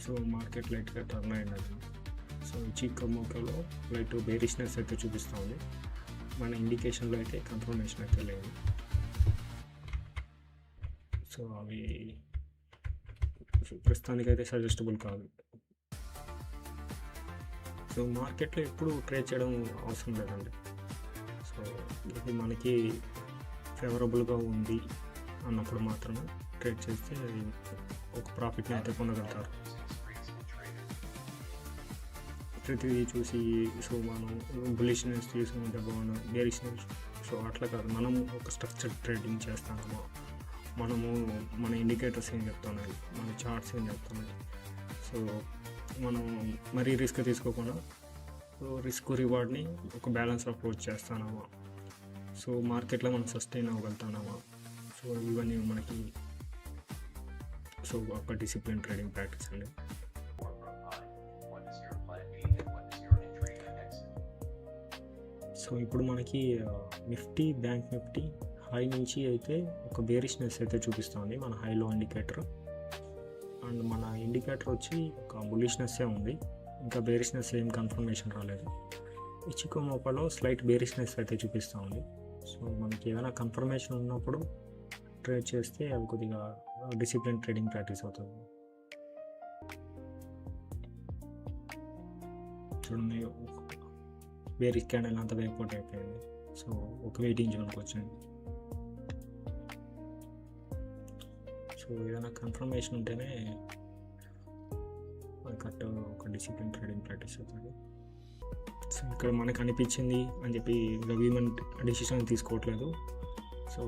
So market లైట్గా turn అయినది. So ఇచికోమోకోలో light bearishness అయితే చూపిస్తూ ఉంది. మన ఇండికేషన్లో అయితే కన్ఫర్మేషన్ అయితే లేదు. సో అవి ప్రస్తుతానికైతే సజెస్టబుల్ కాదు. సో మార్కెట్లో ఎప్పుడు ట్రేడ్ చేయడం అవసరం లేదండి. సో ఇది మనకి ఫేవరబుల్గా ఉంది అన్నప్పుడు మాత్రమే ట్రేడ్ చేస్తే ఒక ప్రాఫిట్ని అయితే పొందగలుగుతారు. ప్రతిదీ చూసి సో మనం బులిష్నెస్ తీసుకుంటే బాగుండు, బేరిష్నెస్ సో అట్లా కాదు. మనము ఒక స్ట్రక్చర్డ్ ట్రేడింగ్ చేస్తాము. మనము మన ఇండికేటర్స్ ఏం చెప్తున్నాయి, మన చార్ట్స్ ఏం చెప్తున్నాయి. సో మనం మరీ రిస్క్ తీసుకోకుండా సో రిస్క్ రివార్డ్ని ఒక బ్యాలెన్స్ అప్రోచ్ చేస్తున్నామా, సో మార్కెట్లో మనం సస్టైన్ అవ్వగలుగుతున్నామా. సో ఇవన్నీ మనకి సో ఒక డిసిప్లిన్ ట్రేడింగ్ ప్రాక్టీస్ అండి. సో ఇప్పుడు మనకి నిఫ్టీ, బ్యాంక్ నిఫ్టీ హై నుంచి అయితే ఒక బేరిష్నెస్ అయితే చూపిస్తుంది మన హైలో ఇండికేటర్. అండ్ మన ఇండికేటర్ వచ్చి ఒక బులిష్నెస్సే ఉంది, ఇంకా బేరిష్నెస్ ఏం కన్ఫర్మేషన్ రాలేదు. ఇచికోమోకోలో స్లైట్ బేరిష్నెస్ అయితే చూపిస్తూ ఉంది. సో మనకి ఏదైనా కన్ఫర్మేషన్ ఉన్నప్పుడు ట్రేడ్ చేస్తే అది కొద్దిగా డిసిప్లిన్ ట్రేడింగ్ ప్రాక్టీస్ అవుతుంది. చూడండి, బేరిష్ క్యాండిల్ అంతా బ్యాక్అవుట్ అయిపోయింది. సో ఒక వెయిటింగ్ జోన్కి వచ్చింది. సో ఏదైనా కన్ఫర్మేషన్ ఉంటేనే కరెక్ట్ ఒక డిసిప్లిన్ ట్రేడింగ్ ప్రాక్టీస్ అవుతుంది. సో ఇక్కడ మనకు అనిపించింది అని చెప్పి గవర్నమెంట్ డిసిషన్ తీసుకోవట్లేదు. సో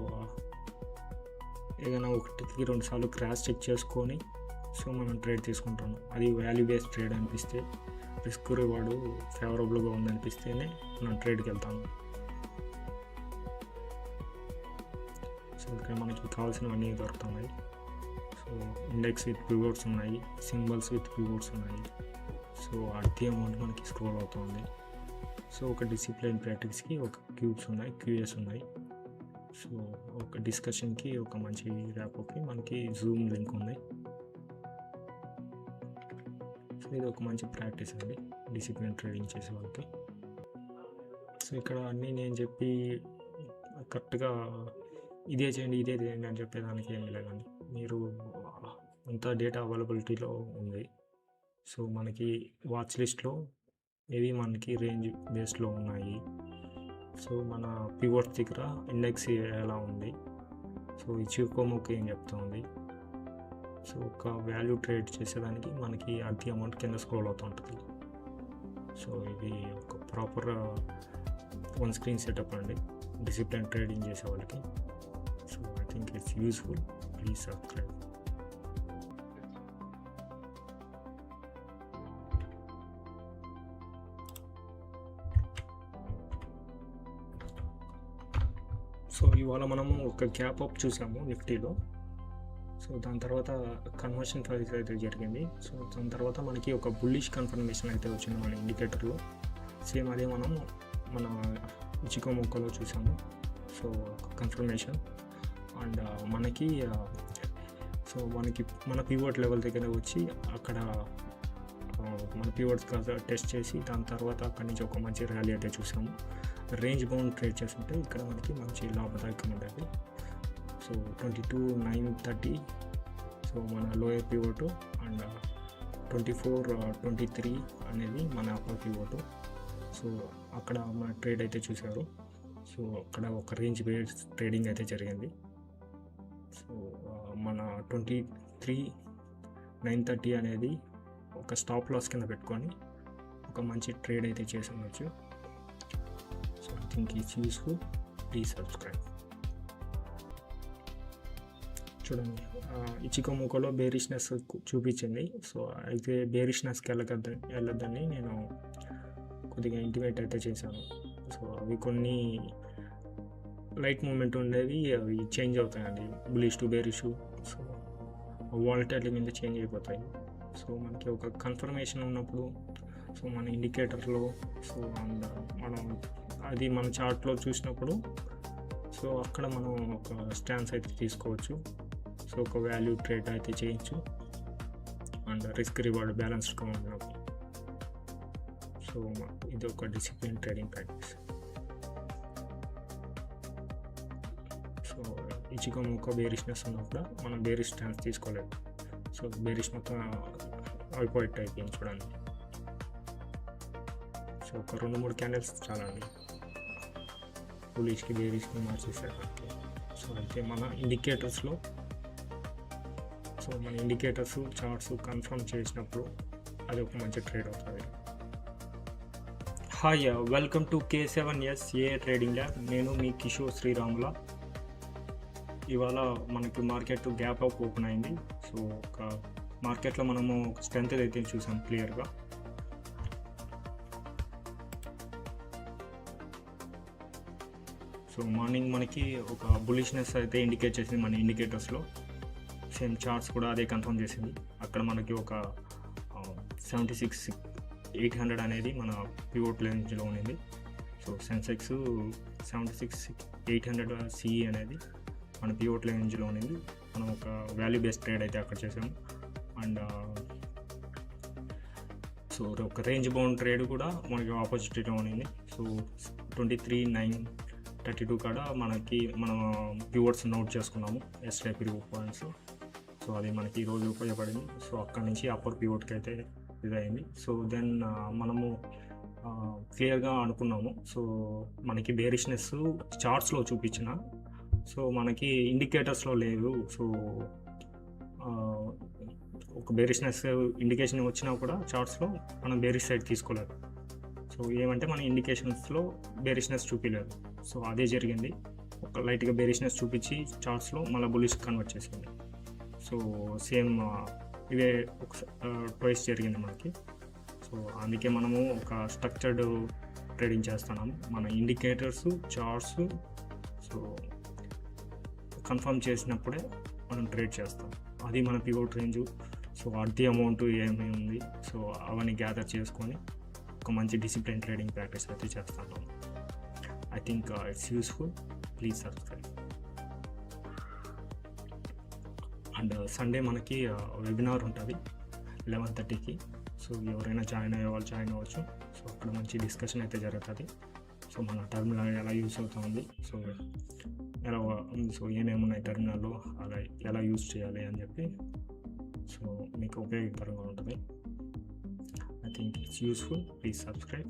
ఏదైనా 1-2 సార్లు క్రాష్ చెక్ చేసుకొని సో మనం ట్రేడ్ తీసుకుంటాం. అది వాల్యూ బేస్డ్ ట్రేడ్ అనిపిస్తే, రిస్క్ రివార్డు ఫేవరబుల్గా ఉందనిపిస్తేనే మనం ట్రేడ్కి వెళ్తాము. సో ఇక్కడ మనకి కావాల్సినవన్నీ దొరుకుతున్నాయి. సో ఇండెక్స్ విత్ పివోట్స్ ఉన్నాయి, సింబల్స్ విత్ పివోట్స్ ఉన్నాయి. సో అతి అమౌంట్ మనకి స్క్రోల్ అవుతుంది. సో ఒక డిసిప్లిన్ ప్రాక్టీస్కి ఒక క్యూబ్స్ ఉన్నాయి, క్యూఎస్ ఉన్నాయి. సో ఒక డిస్కషన్కి ఒక మంచి ర్యాపోకి మనకి జూమ్ లింక్ ఉంది. సో ఇది ఒక మంచి ప్రాక్టీస్ అండి డిసిప్లిన్ ట్రేడింగ్ చేసే వాళ్ళకి. సో ఇక్కడ అన్నీ నేను చెప్పి కరెక్ట్గా ఇదే చేయండి ఇదే చేయండి అని చెప్పేదానికి ఏమీ లేదండి. మీరు అంత డేటా అవైలబిలిటీలో ఉంది. సో మనకి వాచ్ లిస్ట్లో ఏవి మనకి రేంజ్ బేస్లో ఉన్నాయి. సో మన పివోట్ దగ్గర ఇండెక్స్ ఎలా ఉంది, సో ఇచికోమోకి ఏం చెప్తుంది. సో ఒక వాల్యూ ట్రేడ్ చేసేదానికి మనకి అతి అమౌంట్ కింద స్క్రోల్ అవుతూ ఉంటుంది. సో ఇది ఒక ప్రాపర్ వన్ స్క్రీన్ సెటప్ అండి డిసిప్లిన్ ట్రేడింగ్ చేసే వాళ్ళకి. So I think it's useful. Please subscribe. So ఇవాళ మనము ఒక గ్యాప్ అప్ చూసాము నిఫ్టీలో. సో దాని తర్వాత కన్వర్షన్ ప్రైస్ అయితే జరిగింది. సో దాని తర్వాత మనకి ఒక బుల్లిష్ కన్ఫర్మేషన్ అయితే వచ్చింది మన ఇండికేటర్లో. సేమ్ అదే మనం మన ఇచికోమోకోలో చూసాము. సో కన్ఫర్మేషన్ అండ్ మనకి సో మన పివోట్ లెవెల్ దగ్గర వచ్చి అక్కడ మన పివోట్స్ టెస్ట్ చేసి దాని తర్వాత అక్కడి నుంచి ఒక మంచి ర్యాలీ అయితే చూసాము. రేంజ్ బౌండ్ ట్రేడ్ చేస్తుంటే ఇక్కడ మనకి మంచి లాభదాయకం ఉంటుంది. సో 22,930 సో మన లోయర్ పివోట్ అండ్ 24,23 అనేది మన అప్పర్ పివోట్. సో అక్కడ మన ట్రేడ్ అయితే చూసారు. సో అక్కడ ఒక రేంజ్ బేస్డ్ ట్రేడింగ్ అయితే జరిగింది. సో మన 23,930 అనేది ఒక స్టాప్ లాస్ కింద పెట్టుకొని ఒక మంచి ట్రేడ్ అయితే చేసి ఉండొచ్చు. So I think it's useful. Please subscribe. చూడండి, ఇచికోమోకోలో బేరిష్నెస్ చూపించింది. సో అయితే బేరిష్నెస్కి వెళ్ళొద్దని నేను కొద్దిగా ఇంటిమేట్ అయితే చేశాను. సో అవి కొన్ని లైట్ మూమెంట్ ఉండేవి అవి చేంజ్ అవుతాయండి, bullish to bearish. So volatility మీద చేంజ్ అయిపోతాయి. సో మనకి ఒక కన్ఫర్మేషన్ ఉన్నప్పుడు సో మన ఇండికేటర్లో సో మనం అది మన చార్ట్లో చూసినప్పుడు సో అక్కడ మనం ఒక స్టాన్స్ అయితే తీసుకోవచ్చు. సో ఒక వాల్యూ ట్రేడ్ అయితే చేయొచ్చు. అండ్ రిస్క్ రివార్డ్ బ్యాలెన్స్డ్గా ఉన్నప్పుడు. సో ఇది ఒక discipline trading practice. So Ichimoku bearishness ఉన్నప్పుడు మనం బేరిష్ స్టాన్స్ తీసుకోలేదు. సో బేరిష్ మొత్తం అయిపోయేట్టు అయిపోయింది చూడండి. సో ఒక 2-3 క్యాండిల్స్ చాలా అండి బులిష్కి బేరిష్కి మార్చేసాడు. సో అయితే మన ఇండికేటర్స్లో చార్ట్స్ కన్ఫర్మ్ చేసినప్పుడు అది ఒక మంచి ట్రేడ్ అవుతుంది. Hi, welcome to K7S A trading lab. నేను మీ కిషోర్ శ్రీరాముల. ఇవాళ మనకి మార్కెట్ గ్యాప్ అప్ ఓపెన్ అయింది. సో ఒక మార్కెట్లో మనము స్ట్రెంత్ అయితే చూసాం క్లియర్గా. సో మార్నింగ్ మనకి ఒక బులిష్నెస్ అయితే ఇండికేట్ చేసింది మన ఇండికేటర్స్లో. సేమ్ చార్ట్స్ కూడా అదే కన్ఫర్మ్ చేసింది. అక్కడ మనకి ఒక 76,800 అనేది మన పివోట్ రేంజ్లో ఉండింది. సో సెన్సెక్స్ 76,800 CE అనేది మన పివోట్ రేంజ్లో ఉండింది. మనం ఒక వాల్యూ బేస్డ్ ట్రేడ్ అయితే అక్కడ చేసాము. అండ్ సో ఒక రేంజ్ బౌండ్ ట్రేడ్ కూడా మనకి ఆపోజిట్లో ఉండింది. సో 23,932 కాడ మనం పివోట్స్ నోట్ చేసుకున్నాము SIP పాయింట్స్. సో అది మనకి ఈరోజు ఉపయోగపడింది. సో అక్కడ నుంచి అప్పర్ పివోట్కి అయితే ఇదయింది. సో దెన్ మనము క్లియర్గా అనుకున్నాము. సో మనకి బేరిష్నెస్ చార్ట్స్లో చూపించిన, సో మనకి ఇండికేటర్స్లో లేదు. సో ఒక బేరిష్నెస్ ఇండికేషన్ వచ్చినా కూడా చార్ట్స్లో మనం బేరిష్ సైడ్ తీసుకోలేదు. సో ఏమంటే మన ఇండికేషన్స్లో బేరిష్నెస్ చూపించలేదు. సో అదే జరిగింది. ఒక లైట్గా బేరిష్నెస్ చూపించి చార్ట్స్లో మళ్ళీ బులిష్ కన్వర్ట్ చేసింది. సో సేమ్ ఇదే ఒక ట్వైస్ జరిగింది మనకి. సో అందుకే మనము ఒక స్ట్రక్చర్డ్ ట్రేడింగ్ చేస్తున్నాము. మన ఇండికేటర్స్ చార్ట్స్ సో కన్ఫర్మ్ చేసినప్పుడే మనం ట్రేడ్ చేస్తాం. అది మన పివోట్ రేంజ్. సో అర్ధి అమౌంట్ ఏమేమి ఉంది, సో అవన్నీ గ్యాదర్ చేసుకొని ఒక మంచి డిసిప్లిన్ ట్రేడింగ్ ప్రాక్టీస్ అయితే చేస్తాను. I think it's useful. Please subscribe. And Sunday మనకి వెబినార్ ఉంటుంది 11:30కి. సో ఎవరైనా జాయిన్ అయ్యే వాళ్ళు జాయిన్ అవ్వచ్చు. సో అక్కడ మంచి డిస్కషన్ అయితే జరుగుతుంది. సో మన టర్మినల్ ఎలా యూస్ అవుతుంది, సో ఏమేమి ఉన్నాయి టర్మినల్లో, అలా ఎలా యూస్ చేయాలి అని చెప్పి సో మీకు ఉపయోగకరంగా ఉంటుంది. I think it's useful. Please subscribe.